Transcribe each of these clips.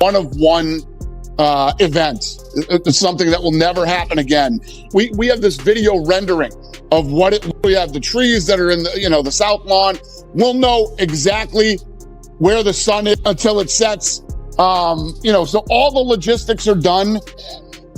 one event. It's something that will never happen again. We have this video rendering of we have the trees that are in the south lawn. We'll know exactly where the sun is until it sets. So all the logistics are done.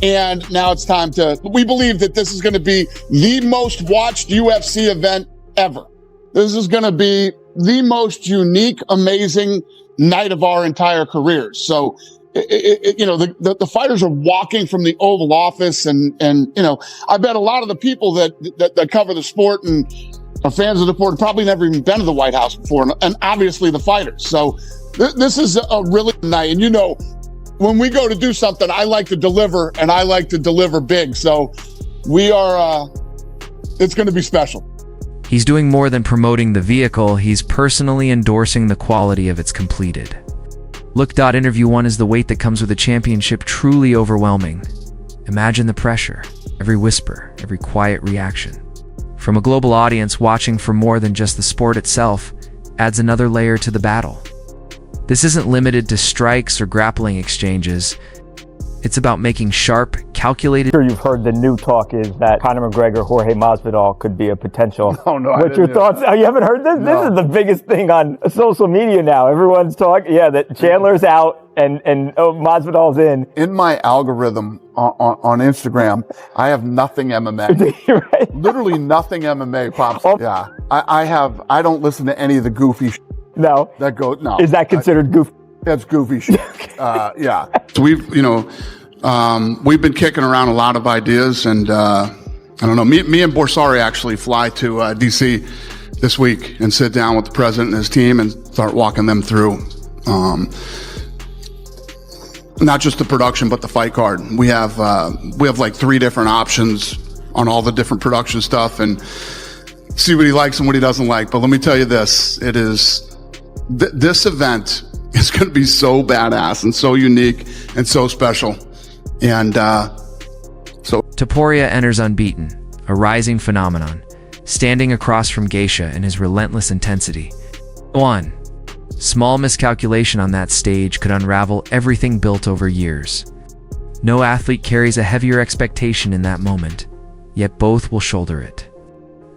And now it's time we believe that this is going to be the most watched UFC event ever. This is going to be the most unique, amazing night of our entire careers. So, the fighters are walking from the Oval Office and I bet a lot of the people that cover the sport and are fans of the sport have probably never even been to the White House before. And obviously the fighters. So this is a really night. And when we go to do something, I like to deliver, and I like to deliver big. So it's going to be special. He's doing more than promoting the vehicle. He's personally endorsing the quality of its completed. Look. Interview 1 is the weight that comes with a championship truly overwhelming. Imagine the pressure, every whisper, every quiet reaction. From a global audience watching for more than just the sport itself, adds another layer to the battle. This isn't limited to strikes or grappling exchanges. It's about making sharp, calculated... I'm sure you've heard the new talk is that Conor McGregor, Jorge Masvidal could be a potential... No, What's your thoughts? Oh, you haven't heard this? No. This is the biggest thing on social media now. Everyone's talking, that Chandler's out and Masvidal's in. In my algorithm on Instagram, I have nothing MMA. Right? Literally nothing MMA pops up. Yeah. I don't listen to any of the goofy No. No. Is that considered goofy? That's goofy shit. Yeah. So we've been kicking around a lot of ideas, and I don't know. Me and Borsari actually fly to DC this week and sit down with the president and his team and start walking them through not just the production but the fight card. We have like 3 different options on all the different production stuff and see what he likes and what he doesn't like. But let me tell you this: it is. This event is going to be so badass and so unique and so special. And Topuria enters unbeaten, a rising phenomenon, standing across from Geisha in his relentless intensity. 1. Small miscalculation on that stage could unravel everything built over years. No athlete carries a heavier expectation in that moment, yet both will shoulder it.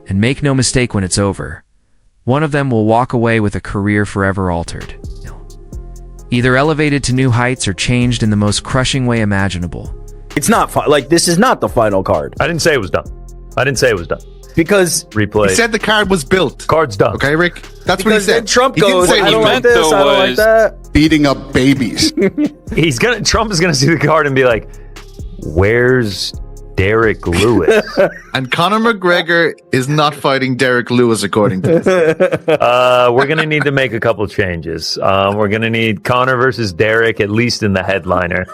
And make no mistake, when it's over, one of them will walk away with a career forever altered. Either elevated to new heights or changed in the most crushing way imaginable. It's not this is not the final card. I didn't say it was done. Because Replay. He said the card was built. Card's done. Okay, Rick? That's what he said. Then Trump He didn't goes, say I he don't like meant this, I don't like that. beating up babies. Trump is gonna see the card and be like, "Where's Derek Lewis?" And Conor McGregor is not fighting Derek Lewis, according to this. We're gonna need to make a couple changes. We're gonna need Conor versus Derek at least in the headliner.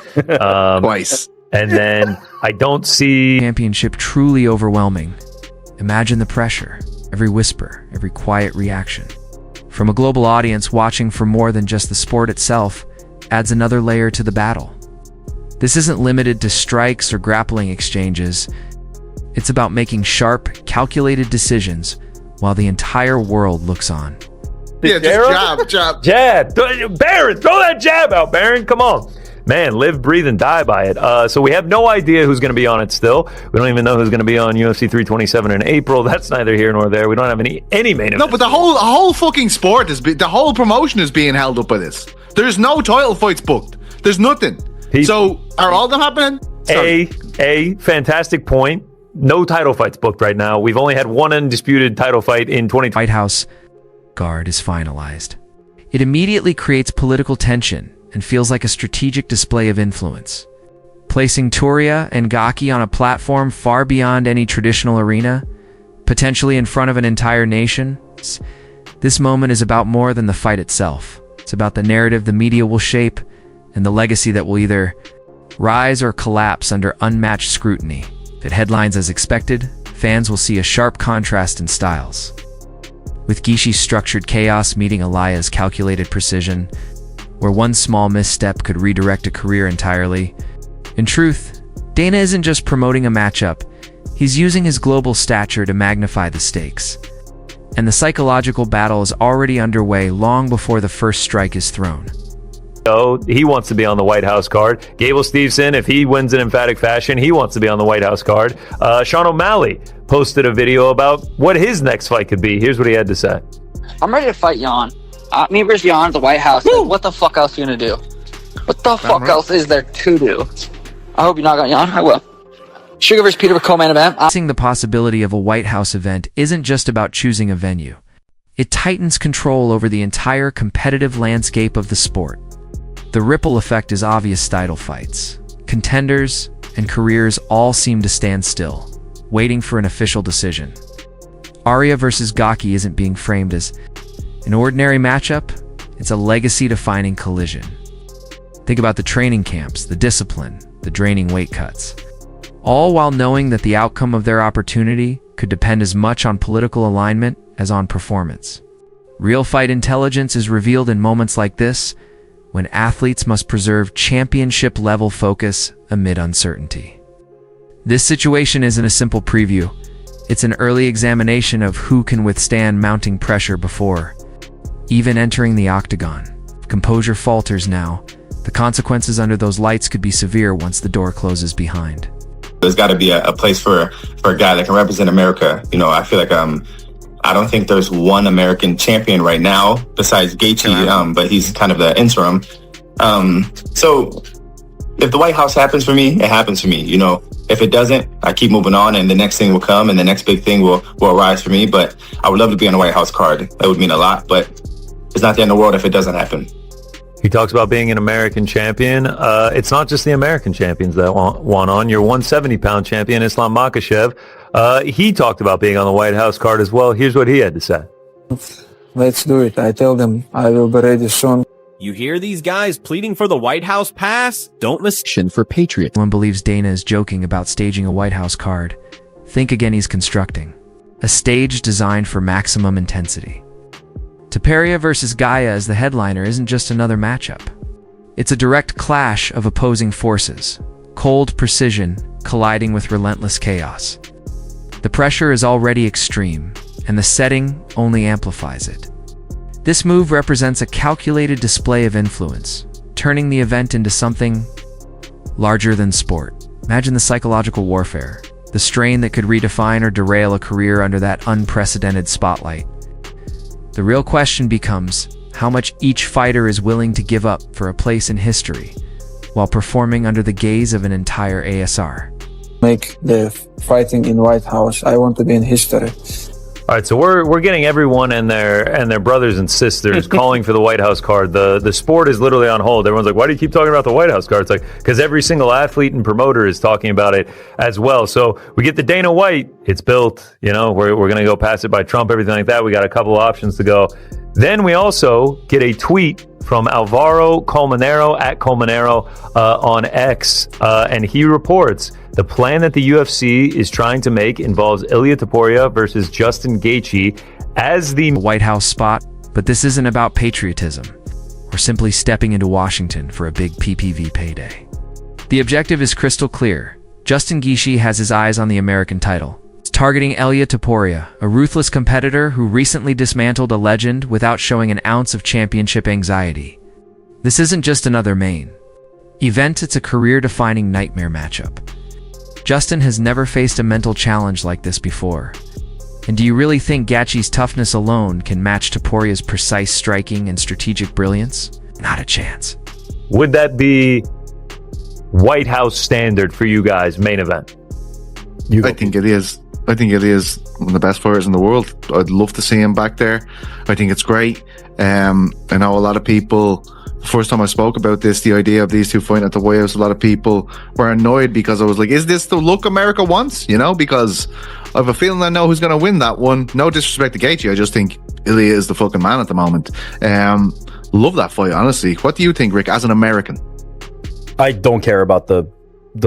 Twice. And then I don't see Championship truly overwhelming. Imagine the pressure, every whisper, every quiet reaction. From a global audience watching for more than just the sport itself, adds another layer to the battle. This isn't limited to strikes or grappling exchanges. It's about making sharp, calculated decisions while the entire world looks on. Yeah, just jab. jab. Baron, throw that jab out, Baron. Come on. Man, live, breathe, and die by it. So we have no idea who's going to be on it still. We don't even know who's going to be on UFC 327 in April. That's neither here nor there. We don't have any main event. No, but the whole fucking sport the whole promotion is being held up by this. There's no title fights booked. There's nothing. So are all of them happening? A fantastic point. No title fights booked right now. We've only had one undisputed title fight in 2020. White House guard is finalized. It immediately creates political tension and feels like a strategic display of influence. Placing Topuria and Gaki on a platform far beyond any traditional arena, potentially in front of an entire nation, this moment is about more than the fight itself. It's about the narrative the media will shape and the legacy that will either rise or collapse under unmatched scrutiny. If it headlines as expected, fans will see a sharp contrast in styles. With Gishi's structured chaos meeting Ilia's calculated precision, where one small misstep could redirect a career entirely. In truth, Dana isn't just promoting a matchup, he's using his global stature to magnify the stakes. And the psychological battle is already underway long before the first strike is thrown. he wants to be on the White House card. Gable Steveson, if he wins in emphatic fashion, he wants to be on the White House card. Sean O'Malley posted a video about what his next fight could be. Here's what he had to say. I'm ready to fight Jan. Me versus Jan at the White House. Like, what the fuck else are you gonna do? What the fuck else is there to do? I hope you knock out Jan. I will. Sugar versus Peter for co-main event. The possibility of a White House event isn't just about choosing a venue. It tightens control over the entire competitive landscape of the sport. The ripple effect is obvious. Title fights, contenders, and careers all seem to stand still, waiting for an official decision. Ilia versus Gaki isn't being framed as an ordinary matchup, it's a legacy-defining collision. Think about the training camps, the discipline, the draining weight cuts, all while knowing that the outcome of their opportunity could depend as much on political alignment as on performance. Real fight intelligence is revealed in moments like this, when athletes must preserve championship-level focus amid uncertainty. This situation isn't a simple preview. It's an early examination of who can withstand mounting pressure before even entering the octagon. If composure falters now, the consequences under those lights could be severe once the door closes behind. There's got to be a place for a guy that can represent America. You know, I feel like I don't think there's one American champion right now besides Gaethje, but he's kind of the interim. So if the White House happens for me, it happens for me. You know, if it doesn't, I keep moving on, and the next thing will come, and the next big thing will arise for me. But I would love to be on the White House card. That would mean a lot, but it's not the end of the world if it doesn't happen. He talks about being an American champion. It's not just the American champions that want on. Your 170-pound champion, Islam Makhachev, he talked about being on the White House card as well. Here's what he had to say. Let's do it. I tell them I will be ready soon. You hear these guys pleading for the White House pass? Don't miss For Patriot. One believes Dana is joking about staging a White House card. Think again, he's constructing a stage designed for maximum intensity. Topuria versus Gaia as the headliner isn't just another matchup. It's a direct clash of opposing forces, cold precision colliding with relentless chaos. The pressure is already extreme, and the setting only amplifies it. This move represents a calculated display of influence, turning the event into something larger than sport. Imagine the psychological warfare, the strain that could redefine or derail a career under that unprecedented spotlight. The real question becomes how much each fighter is willing to give up for a place in history while performing under the gaze of an entire ASR. Make the fighting in White House. I want to be in history. All right, so we're getting everyone and their brothers and sisters calling for the White House card. The sport is literally on hold. Everyone's like, why do you keep talking about the White House card? It's like, because every single athlete and promoter is talking about it as well. So we get the Dana White. It's built. You know, we're going to go pass it by Trump, everything like that. We got a couple of options to go. Then we also get a tweet from Alvaro Colmenero at Colmenero on X, and he reports the plan that the UFC is trying to make involves Ilia Topuria versus Justin Gaethje as the White House spot, but this isn't about patriotism or simply stepping into Washington for a big PPV payday. The objective is crystal clear. Justin Gaethje has his eyes on the American title. It's targeting Ilia Topuria, a ruthless competitor who recently dismantled a legend without showing an ounce of championship anxiety. This isn't just another main event, it's a career-defining nightmare matchup. Justin has never faced a mental challenge like this before. And do you really think Gaethje's toughness alone can match Topuria's precise striking and strategic brilliance? Not a chance. Would that be White House standard for you guys, main event? I think it is. I think it is one of the best fighters in the world. I'd love to see him back there. I think it's great. I know a lot of people, the first time I spoke about this, the idea of these two fighting at the White House, a lot of people were annoyed because I was like, is this the look America wants? You know, because I have a feeling I know who's going to win that one. No disrespect to Gaethje, I just think Ilia is the fucking man at the moment. Love that fight, honestly. What do you think, Rick, as an American? I don't care about the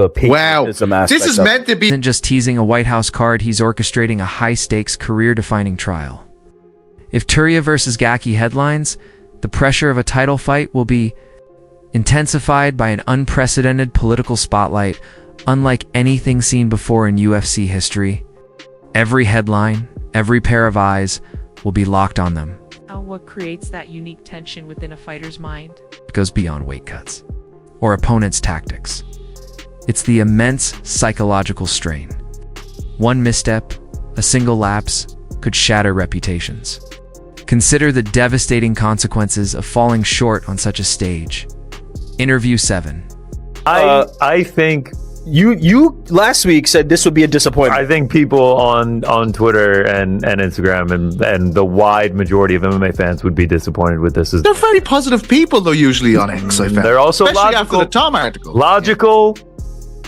patriotism aspect. This is meant to be. Isn't just teasing a White House card, he's orchestrating a high-stakes, career-defining trial. If Topuria versus Gaethje headlines, the pressure of a title fight will be intensified by an unprecedented political spotlight, unlike anything seen before in UFC history. Every headline, every pair of eyes will be locked on them. What creates that unique tension within a fighter's mind? It goes beyond weight cuts or opponent's tactics. It's the immense psychological strain. One misstep, a single lapse, could shatter reputations. Consider the devastating consequences of falling short on such a stage. Interview 7. I think You last week said this would be a disappointment. I think people on Twitter and Instagram and the wide majority of MMA fans would be disappointed with this. They're very positive people, though, usually on X, I found. They're also especially logical, after the Tom article. Logical,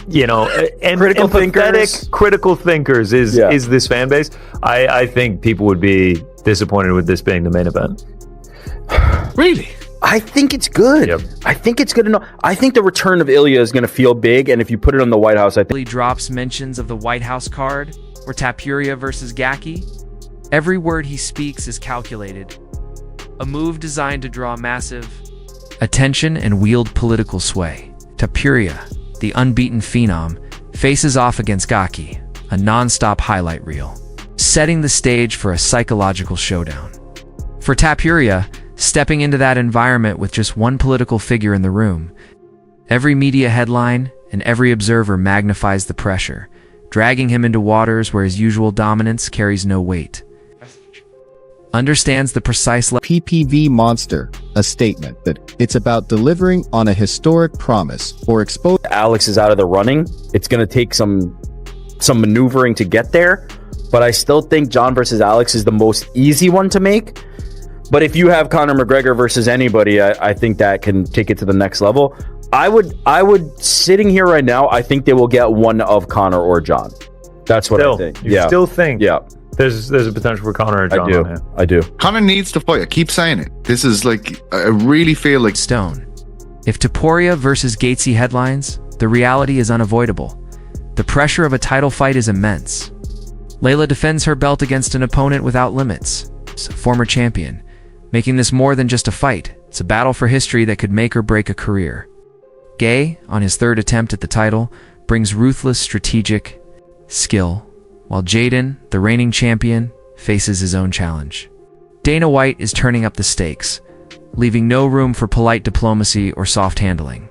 you know, and Critical empathetic, thinkers. critical thinkers is this fan base. I think people would be disappointed with this being the main event. Really? I think it's good. Yep. I think it's good enough. I think the return of Ilia is going to feel big, and if you put it on the White House, I think Drops mentions of the White House card or Topuria versus Gaki. Every word he speaks is calculated. A move designed to draw massive attention and wield political sway. Topuria, the unbeaten phenom, faces off against Gaki, a non-stop highlight reel, setting the stage for a psychological showdown. For Topuria, stepping into that environment with just one political figure in the room, every media headline and every observer magnifies the pressure, dragging him into waters where his usual dominance carries no weight. Understands the precise PPV Monster, a statement that it's about delivering on a historic promise or expose. Alex is out of the running. It's going to take some maneuvering to get there, but I still think John versus Alex is the most easy one to make. But if you have Conor McGregor versus anybody, I think that can take it to the next level. I would sitting here right now, I think they will get one of Conor or John. That's what I think. You still think? Yeah. There's a potential for Conor or John. I do. Conor needs to fight. I keep saying it. This is like, I really feel like Stone. If Topuria versus Gatesy headlines, the reality is unavoidable. The pressure of a title fight is immense. Layla defends her belt against an opponent without limits, a former champion, making this more than just a fight. It's a battle for history that could make or break a career. Gay, on his third attempt at the title, brings ruthless strategic skill, while Jaden, the reigning champion, faces his own challenge. Dana White is turning up the stakes, leaving no room for polite diplomacy or soft handling.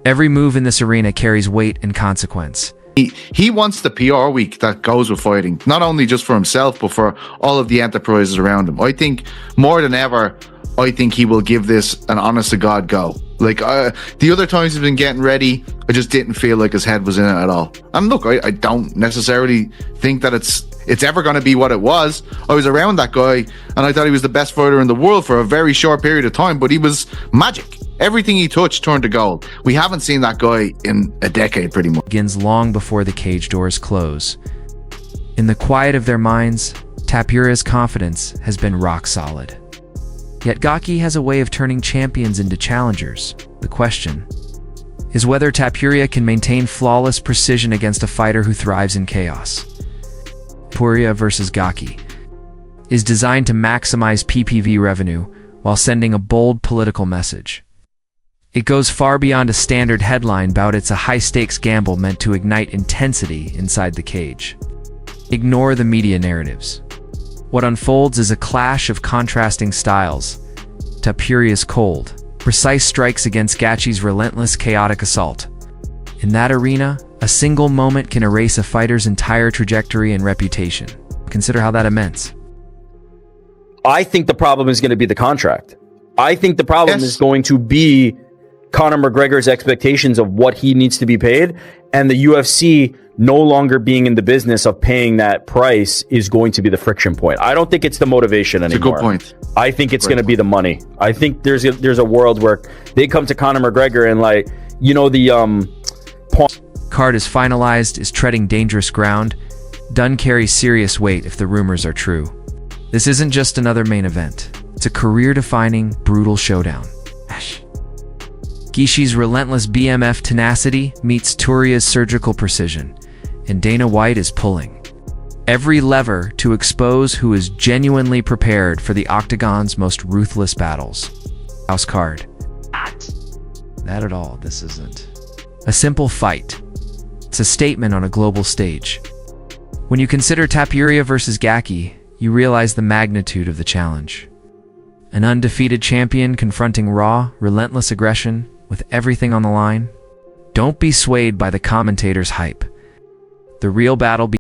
Every move in this arena carries weight and consequence. he wants the PR week that goes with fighting, not only just for himself, but for all of the enterprises around him. I think more than ever, I think he will give this an honest to God go. Like the other times he's been getting ready, I just didn't feel like his head was in it at all. And look, I don't necessarily think that it's ever going to be what it was. I was around that guy and I thought he was the best fighter in the world for a very short period of time, but he was magic. Everything he touched turned to gold. We haven't seen that guy in a decade pretty much. Begins long before the cage doors close. In the quiet of their minds, Topuria's confidence has been rock solid. Yet Gaki has a way of turning champions into challengers. The question is whether Topuria can maintain flawless precision against a fighter who thrives in chaos. Topuria versus Gaki is designed to maximize PPV revenue while sending a bold political message. It goes far beyond a standard headline bout. It's a high-stakes gamble meant to ignite intensity inside the cage. Ignore the media narratives. What unfolds is a clash of contrasting styles. Topuria's cold, precise strikes against Gachi's relentless, chaotic assault. In that arena, a single moment can erase a fighter's entire trajectory and reputation. Consider how that immense. I think the problem is going to be the contract. I think the problem is going to be Conor McGregor's expectations of what he needs to be paid, and the UFC no longer being in the business of paying that price is going to be the friction point. I don't think it's the motivation anymore. It's a good point. I think it's going to be the money. I think there's a world where they come to Conor McGregor and the card is finalized, is treading dangerous ground. Dunn carries serious weight if the rumors are true. This isn't just another main event. It's a career-defining, brutal showdown. Gishi's relentless BMF tenacity meets Turia's surgical precision, and Dana White is pulling every lever to expose who is genuinely prepared for the octagon's most ruthless battles. House card. That at all, this isn't a simple fight. It's a statement on a global stage. When you consider Topuria versus Gaki, you realize the magnitude of the challenge. An undefeated champion confronting raw, relentless aggression with everything on the line? Don't be swayed by the commentators' hype. The real battle